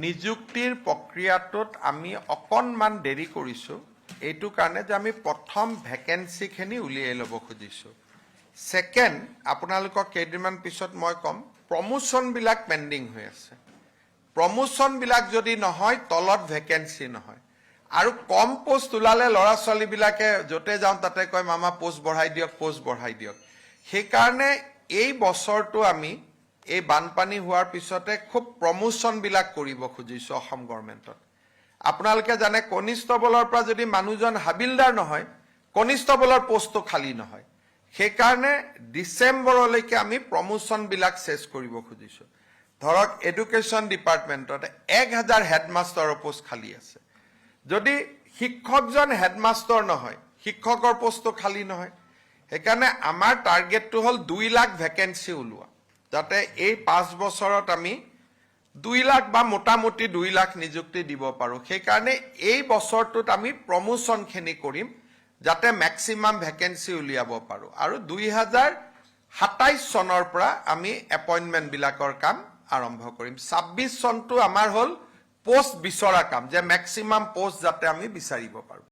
নিযুক্তিৰ প্ৰক্ৰিয়াটোত আমি অকণমান দেৰি কৰিছোঁ এইটো কাৰণে যে আমি প্ৰথম ভেকেন্সিখিনি উলিয়াই ল'ব খুজিছোঁ সেকেন্ড আপোনালোকক কেইদিনমান পিছত মই কম প্ৰমোশনবিলাক পেন্ডিং হৈ আছে প্ৰমোশনবিলাক যদি নহয় তলত ভেকেন্সি নহয় আৰু কম পোষ্ট ওলালে ল'ৰা ছোৱালীবিলাকে যতে যাওঁ তাতে কয় মামা পোষ্ট বঢ়াই দিয়ক সেই কাৰণে এই বছৰটো আমি এই বানপানী হোৱাৰ পিছতে খুব প্ৰমোশনবিলাক কৰিব খুজিছোঁ অসম গভৰ্ণমেণ্টত আপোনালোকে জানে কনিষ্টেবলৰ পৰা যদি মানুহজন হাবিলদাৰ নহয় কনিষ্টেবলৰ পোষ্টটো খালী নহয় সেই কাৰণে ডিসেম্বৰলৈকে আমি প্ৰমোশনবিলাক শেষ কৰিব খুজিছোঁ ধৰক এডুকেশ্যন ডিপাৰ্টমেণ্টত 1000 হেডমাষ্টাৰৰ পোষ্ট খালী আছে যদি শিক্ষকজন হেডমাষ্টাৰ নহয় শিক্ষকৰ পোষ্টটো খালী নহয় সেইকাৰণে আমাৰ টাৰ্গেটটো হ'ল 2 লাখ ভেকেন্সি ওলোৱা যাতে এই 5 বছৰত আমি 2 লাখ বা মোটামুটি 2 লাখ নিযুক্তি দিব পাৰো সেই কাৰণে এই বছৰটোত আমি প্ৰমোশনখিনি কৰিম যাতে ম্যাক্সিমাম ভেকেন্সি উলিয়াব পাৰো আৰু 2027 চনৰ পৰা আমি এপইন্টমেন্ট বিলাকৰ কাম আৰম্ভ কৰিম 26 চনটো আমাৰ হ'ল পোষ্ট বিচৰা কাম যে ম্যাক্সিমাম পোষ্ট যাতে আমি বিচাৰিব পাৰো